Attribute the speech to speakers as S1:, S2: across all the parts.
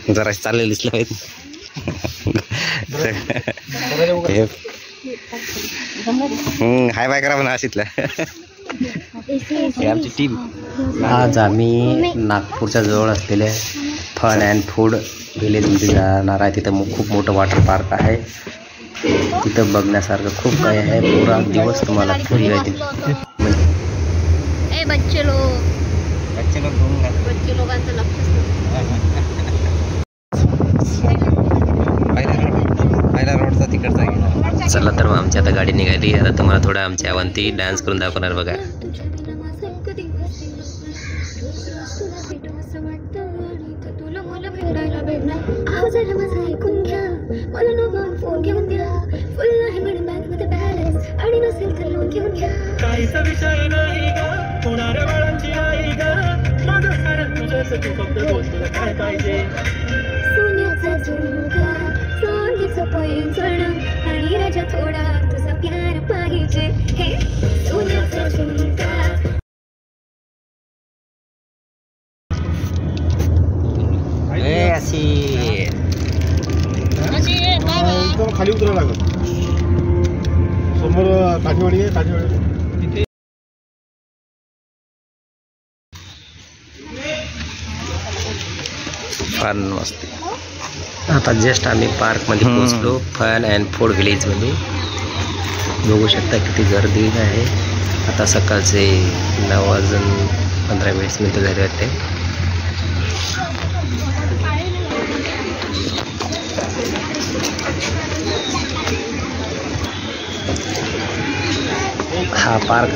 S1: जरा चाललेलं दिसलं पाहिजे. हाय बाय करा म्हणा अशीतला. आमची टीम. आज आम्ही नागपूरच्या जवळ असलेल्या फन अँड फूड व्हिलेजमध्ये जाणार आहे. तिथं खूप मोठं वॉटर पार्क आहे. तिथं बघण्यासारखं खूप काही आहे. पुरा दिवस तुम्हाला फ्री आहे.
S2: बच्चे लोकांचं लक्ष.
S1: पहिला रोडचा तिकडचा गेला. चला तर मग आमची आता गाडी निघाली. आता तुम्हाला थोडा आमच्या अवंती डान्स करून दाखवणार बघा.
S2: आणि राजा थोडा तुझा प्यार पाहिजे. हे सोन्याचा झुमका.
S1: अशी
S3: एकदम खाली उतरावं लागत. समोर काठीवाडी आहे. काठीवाडी
S1: फन मस्ती. आता जस्ट आम्ही पार्कमध्ये पोहोचलो. फन अँड फूड व्हिलेजमध्ये. बघू शकता किती गर्दी आहे. आता सकाळचे 9:15 झाले होते. हा पार्क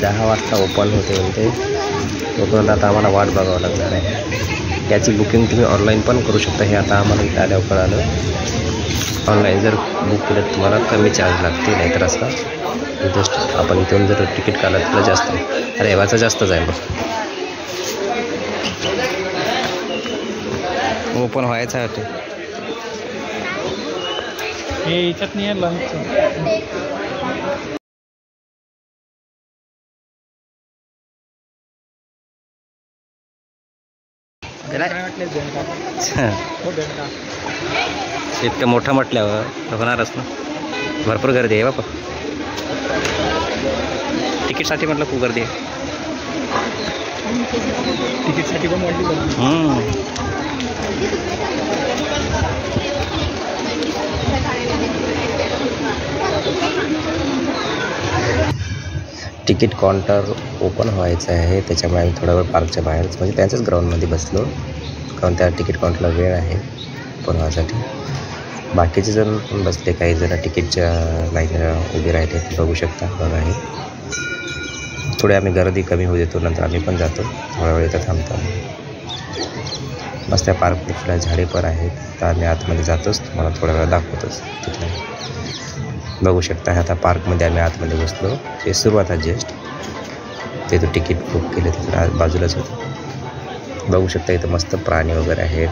S1: 10 वाजता ओपन होते म्हणते. तोपर्यंत आता आम्हाला वाट बघावं लागणार आहे. याची बुकिंग तुम्ही ऑनलाईन पण करू शकता. हे आता आम्हाला इथं आल्यावर कळालं. ऑनलाईन जर बुक केलं तर तुम्हाला कमी चार्ज लागते. नाहीतर असं जस्ट आपण इथून जर तिकीट काढलं तर जास्त आहे. अरे वाचा जास्तच आहे. मग ओपन व्हायचं आहे
S3: हे याच्यात नाही आहे.
S1: इतकं मोठं म्हटल्यावर होणारच ना. भरपूर गर्दी आहे बापा. तिकीटसाठी म्हटलं खूप गर्दी आहे.
S3: तिकीटसाठी पण वाटली.
S1: तिकीट काउंटर ओपन व्हायचं आहे. त्याच्यामुळे आम्ही थोडा वेळ पार्कच्या बाहेरच म्हणजे त्यांच्याच ग्राउंडमध्ये बसलो. कारण त्या तिकीट काउंटरला वेळ आहे ओपन व्हायसाठी. बाकीचे जण बसले. काही जण तिकीटच्या लाईनला उभे राहिले. बघू शकता बघा. हे थोडे आम्ही गर्दी कमी होऊ देतो. नंतर आम्ही पण जातो. थोडा वेळ इथं थांबतो. मस्त त्या पार्कमध्ये फुला झाडे पण आहेत. तर आम्ही आतमध्ये जातोच. तुम्हाला थोडा वेळ दाखवतोच तिथल्या. बघू शकता आता पार्कमध्ये आम्ही आतमध्ये बसलो. ते सुरुवात आहे जस्ट. ते तो तिकीट बुक केले तिकडे बाजूलाच होतं. बघू शकता इथं मस्त प्राणी वगैरे आहेत.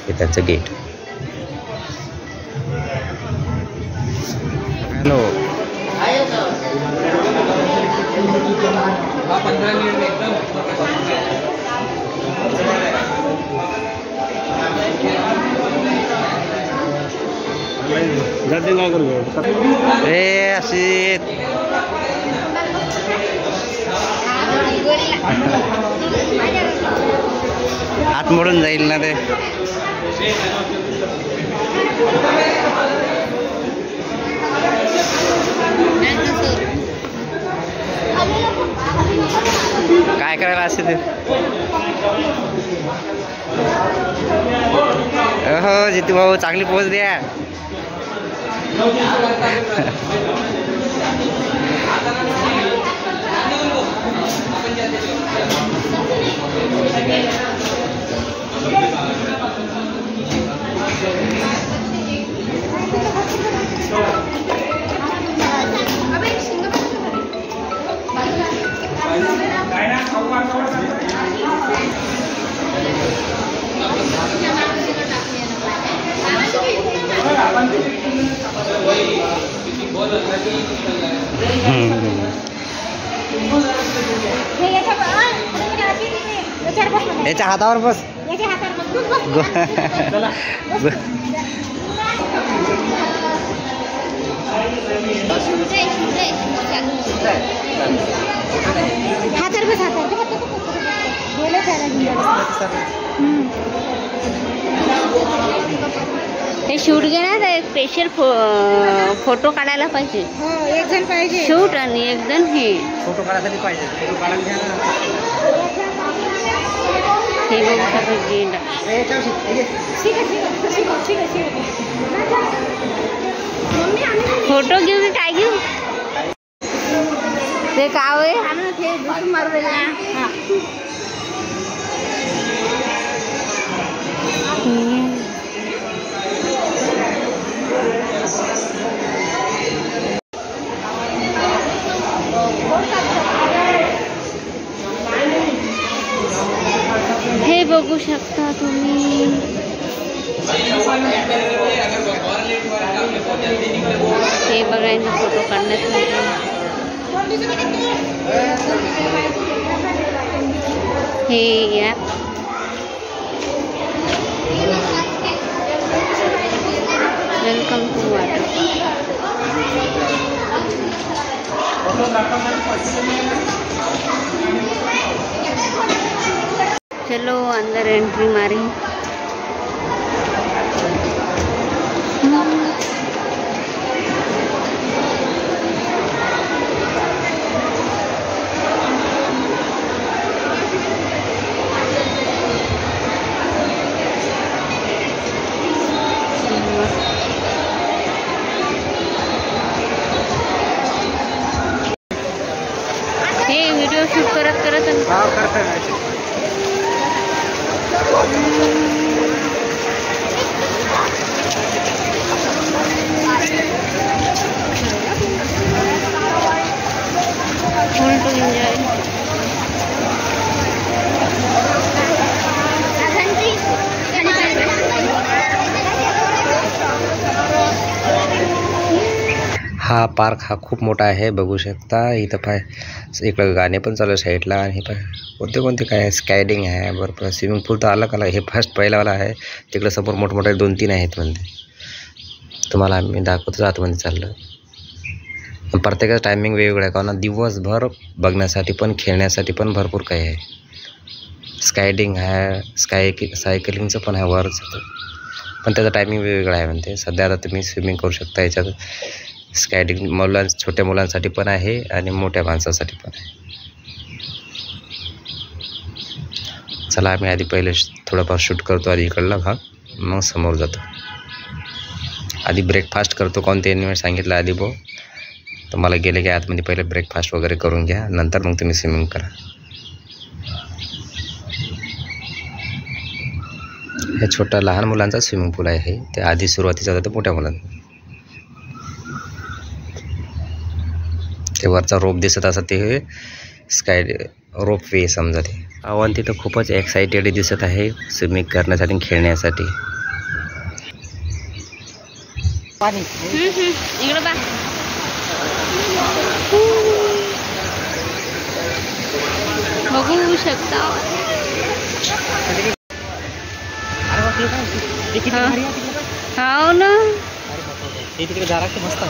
S1: हे त्यांचं गेट. हॅलो. अशी हात मोडून जाईल ना ते. काय करायला असते ते. हो जितू भाऊ चांगली पोच द्या.
S2: हे
S1: याच्या हातावर बस.
S4: हे शूट घेणार एक स्पेशल फोटो काढायला पाहिजे.
S2: एक जण पाहिजे
S4: शूट आणि एक जण हे
S1: फोटो काढायसाठी पाहिजे. फोटो काढायला
S4: हे बघू शकत गेंडा. फोटो घेऊ की काय घेऊ ते काव आहे मारवेल ना. हे बघू शकता तुम्ही. हे बघायचं फोटो काढण्यासाठी. हे ॲप वेलकम टू वॉटर. चलो अंदर एंट्री मारी. हे व्हिडिओ शूट करत full to enjoy.
S1: हा पार्क हा खूप मोठा आहे. बघू शकता इथं पाय इकडं गाणे पण चालू साईडला. आणि हे पाय कोणते काय स्कायडिंग आहे. बरोबर स्विमिंग पूल तर अलग हे फर्स्ट पहिलावाला आहे. तिकडं समोर मोठमोठे 2-3 आहेत म्हणते. तुम्हाला मी दाखवतो आतमध्ये चाललं. प्रत्येकाचं टायमिंग वेगवेगळं आहे. कारण दिवसभर बघण्यासाठी पण खेळण्यासाठी पण भरपूर काही आहे. स्कायडिंग आहे, सायकलिंगचं पण आहे वरच. पण त्याचा टायमिंग वेगवेगळा आहे म्हणते. सध्या आता तुम्ही स्विमिंग करू शकता याच्यात. स्कायडिंग छोट्या मुलांसाठी पण आहे आणि मोठ्या माणसासाठी पण आहे. चला आम्ही आधी पहिले थोडंफार शूट करतो आधी इकडला भाग, मग समोर जातो. आधी ब्रेकफास्ट करतो. कोणते सांगितलं आधी भाऊ तुम्हाला गेले की आतमध्ये पहिले ब्रेकफास्ट वगैरे करून घ्या, नंतर मग तुम्ही स्विमिंग करा. हे छोटा लहान मुलांचा स्विमिंग पूल आहे. ते आधी सुरुवातीचा होता मोठ्या मुलांना. ते वरचा रोप दिसत असं ते स्काय रोप वे समजा. ते अवंती तर खूपच एक्साइटेड दिसत आहे स्विमिंग करण्यासाठी खेळण्यासाठी.
S4: बघू शकता हो ना.
S3: तिकडे जारा मस्त.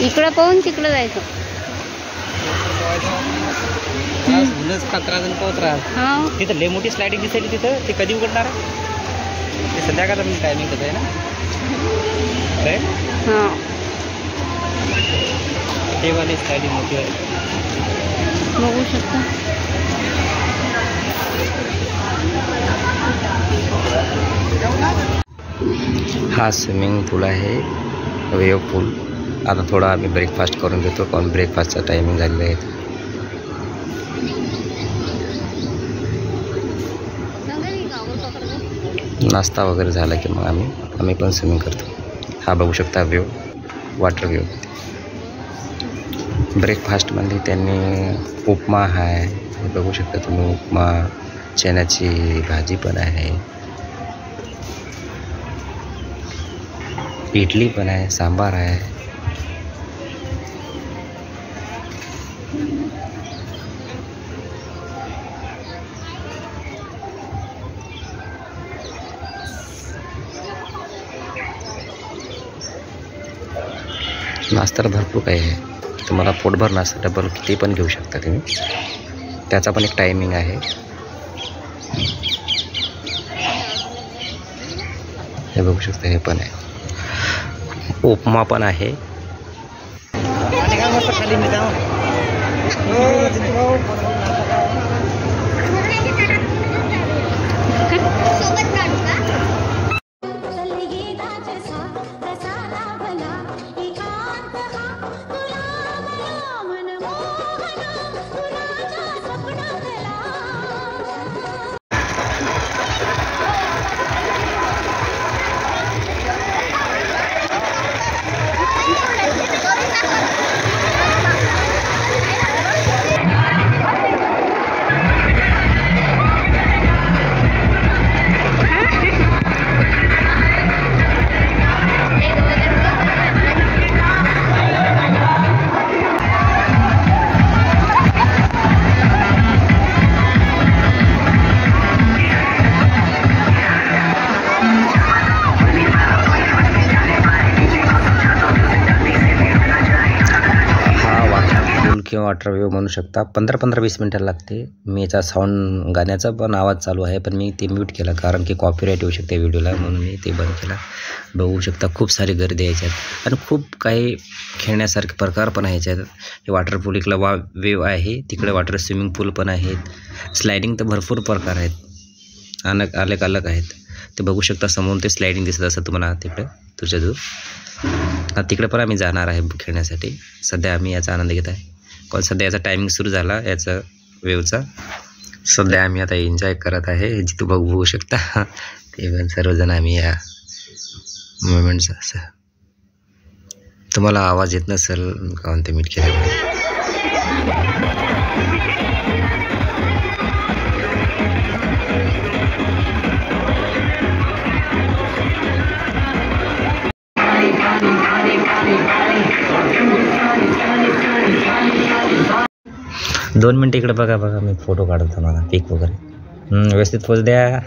S4: इकडं पाहून तिकडं जायचं.
S3: तिथं लय मोठी स्लायडिंग दिसायली तिथं. ते कधी उघडणार आहे? ते संध्याकाळचं टायमिंग कसं आहे ना. ते वाली स्लायडिंग मोठी आहे.
S4: बघू शकता.
S1: हा स्विमिंग पूल आहे, वेव पूल. आता थोडा आम्ही ब्रेकफास्ट करून घेतो कारण ब्रेकफास्टचा टायमिंग झालेला आहे. नाश्ता वगैरे झाला की मग आम्ही पण स्विमिंग करतो. हा बघू शकता व्ह्यू, वॉटर व्ह्यू. ब्रेकफास्टमध्ये त्यांनी उपमा आहे, हे बघू शकता तुम्ही. उपमा, चण्याची भाजी पण आहे, इडली पण आहे, सांबार आहे. नाश्ता भरपूर काही आहे, तुम्हाला पोटभर नाश्ता डबल किती पण घेऊ शकता तुम्ही, त्याचा पण एक टायमिंग आहे. हे बघू शकता, हे पण आहे. उपमा पण आहे.
S3: खाली मी जाऊ
S1: किंवा वॉटर व्ह्यू म्हणू शकता. 15-20 मिनिटाला लागते. मी याचा साऊंड गाण्याचा पण आवाज चालू आहे, पण मी ते म्यूट केला कारण की कॉपीराईट येऊ शकते व्हिडिओला, म्हणून मी ते बंद केला. बघू शकता खूप सारी गर्दी याच्यात आणि खूप काही खेळण्यासारखे प्रकार पण आहे याच्यात. हे वॉटर पूल इकडला वेव आहे, तिकडे वॉटर स्विमिंग पूल पण आहेत. स्लायडिंग तर भरपूर प्रकार आहेत, अलग अलग आहेत. ते बघू शकता समोरून ते स्लायडिंग दिसत असं तुम्हाला तिकडे तुझ्या तिकडे पण आम्ही जाणार आहे खेळण्यासाठी. सध्या आम्ही याचा आनंद घेत आहे, कारण सध्या याचा टायमिंग सुरू झाला याचा वेवचा. सध्या आम्ही आता एन्जॉय करत आहे, जिथं बघू शकता ते पण सर्वजण आम्ही या मोमेंटचा. असं तुम्हाला आवाज येत नसेल कारण ते मीट केल्यामुळे. दोन मिनटं इकडे बघा, मी फोटो काढतो मला पिक वगैरे व्यवस्थित पोच द्या.